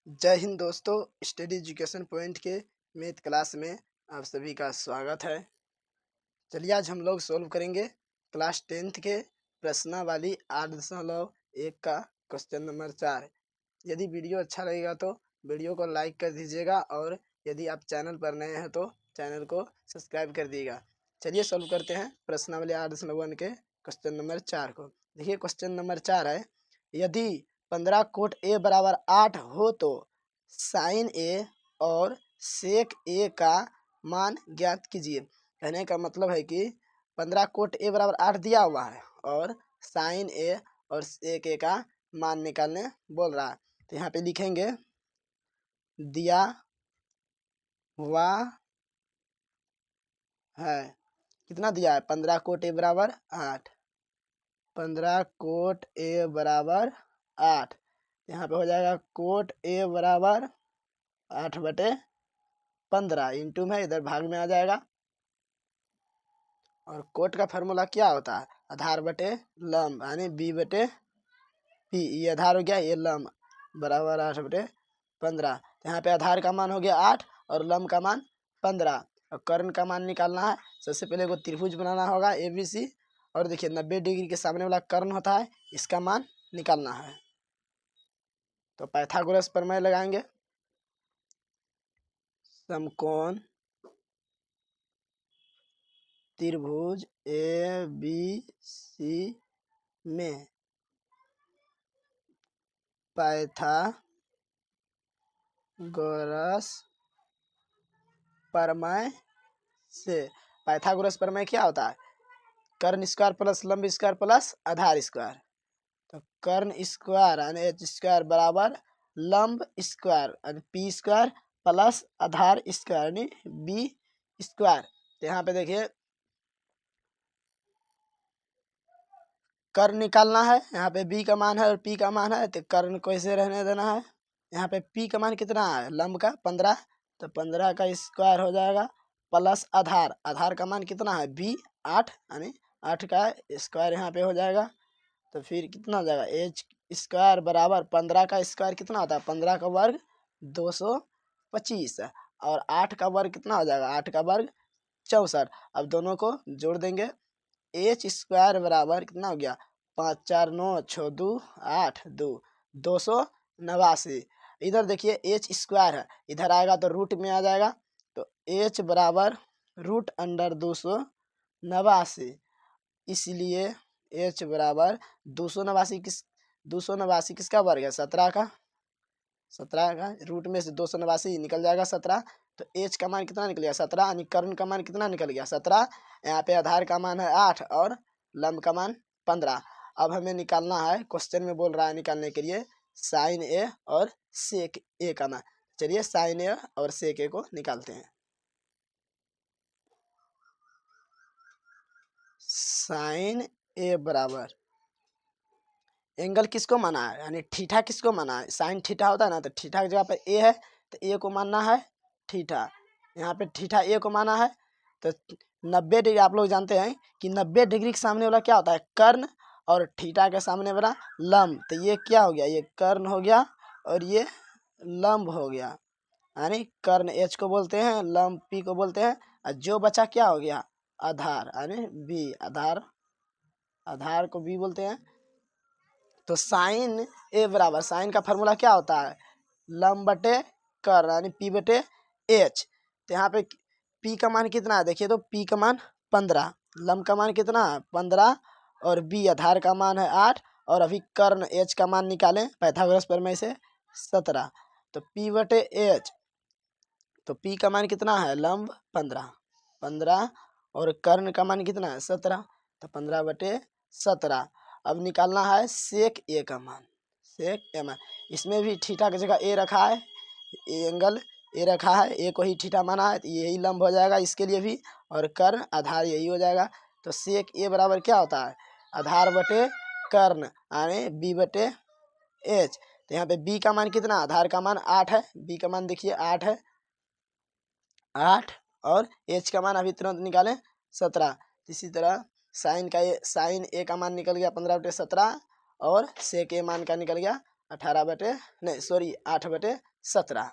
जय हिंद दोस्तों, study education point के मैथ क्लास में आप सभी का स्वागत है। चलिए आज हम लोग सॉल्व करेंगे क्लास 10th के प्रश्नावली 8.1 का क्वेश्चन नंबर 4। यदि वीडियो अच्छा लगेगा तो वीडियो को लाइक कर दीजिएगा और यदि आप चैनल पर नए हैं तो चैनल को सब्सक्राइब कर दीजिएगा। चलिए सॉल्व करते हैं प्रश्नावली 8.1 के क्वेश्चन नंबर 4 को। देखिए क्वेश्चन नंबर 4 है, यदि 15 कोट ए बराबर 8 हो तो साइन ए और सेक ए का मान ज्ञात कीजिए। कहने का मतलब है कि 15 कोट ए बराबर 8 दिया हुआ है और साइन ए और सेक ए का मान निकालने बोल रहा है। तो यहाँ पे लिखेंगे दिया हुआ है, कितना दिया है 15 कोट ए बराबर 8, 15 कोट ए बराबर 8। यहाँ पे हो जाएगा कोट ए बराबर 8/15 इंटू में इधर भाग में आ जाएगा। और कोट का फार्मूला क्या होता है, आधार बटे लंब यानी b/p। ये आधार हो गया, ये लंब बराबर 8/15। यहाँ पे आधार का मान हो गया 8 और लंब का मान 15 और कर्ण का मान निकालना है। सबसे पहले को त्रिभुज बनाना होगा ABC और देखिए 90 डिग्री के सामने वाला कर्ण होता है, इसका मान निकालना है। तो पाइथागोरस प्रमेय लगाएंगे। समकोण त्रिभुज ABC में पाइथागोरस प्रमेय से, पाइथागोरस प्रमेय क्या होता है, कर्ण स्क्वायर प्लस लंब स्क्वायर प्लस आधार स्क्वायर। तो कर्ण स्क्वायर यानी h स्क्वायर बराबर लंब स्क्वायर यानी p स्क्वायर प्लस आधार स्क्वायर यानी b स्क्वायर। तो यहाँ पे देखिए कर्ण निकालना है, यहाँ पे b का मान है और p का मान है, तो कर्ण को ऐसे रहने देना है। यहाँ पे p का मान कितना है, लंब का 15, तो 15 का स्क्वायर हो जाएगा प्लस आधार, आधार का मान कितना है b 8 यानी 8 का स्क्वायर यहाँ पे हो जाएगा। तो फिर कितना हो जाएगा h स्क्वायर बराबर 15 का स्क्वायर कितना होता है, 15 का वर्ग 225 और 8 का वर्ग कितना हो जाएगा, 8 का वर्ग 64। अब दोनों को जोड़ देंगे, h स्क्वायर बराबर कितना हो गया 5 4 9 6 2 8 2 289। इधर देखिए h स्क्वायर है, इधर आएगा तो रूट में आ जाएगा, तो h बराबर रूट अंडर 289, इसलिए h बराबर 289 किसका वर्ग है, 17 का। 17 का रूट में से 289 निकल जाएगा 17, तो h का मान कितना निकल गया 17 यानी कर्ण का मान कितना निकल गया 17। यहाँ पे आधार का मान है 8 और लंब का मान 15। अब हमें निकालना है, क्वेश्चन में बोल रहा है निकालने के लिए साइन ए और सेक ए का मान। चलिए साइन ए और सेक ए को निकालते हैं। साइन ए बराबर एंगल किसको माना है यानी थीटा किसको माना है, साइन थीटा होता है ना, तो थीटा की जगह पर ए है तो ए को मानना है थीटा। यहाँ पे थीटा ए को माना है, तो 90 डिग्री आप लोग जानते हैं कि 90 डिग्री के सामने वाला क्या होता है, कर्ण, और थीटा के सामने वाला लंब। तो ये क्या हो गया, ये कर्ण हो गया और ये लंब हो गया, यानी कर्ण एच को बोलते हैं, लंब पी को बोलते हैं, और जो बचा क्या हो गया आधार यानी बी, आधार, आधार को बी बोलते हैं। तो साइन ए बराबर, साइन का फार्मूला क्या होता है, लंब बटे कर्ण यानी p/h। तो यहाँ पे p का मान कितना है, देखिए तो p का मान 15, लंब का मान कितना है 15 और b आधार का मान है 8 और अभी कर्ण h का मान निकालें पाइथागोरस प्रमेय से 17। तो p/h, तो p का मान कितना है लंब 15 और कर्ण का मान कितना है 17, तो 15/17। अब निकालना है सेक ए का मान, सेक ए मान, इसमें भी थीटा की जगह ए रखा है, एंगल ए रखा है, ए को ही थीटा माना है, तो यही लंब हो जाएगा इसके लिए भी, और कर्ण आधार यही हो जाएगा। तो सेक ए बराबर क्या होता है, आधार बटे कर्ण यानी b/h। तो यहाँ पे b का मान कितना, आधार का मान 8 है, b का मान देखिए 8 है, 8 और h का मान अभी तुरंत निकालें 17। इसी तरह साइन ए का मान निकल गया 15/17 और सेक ए मान का निकल गया 18 बटे नहीं सॉरी 8 बटे 17।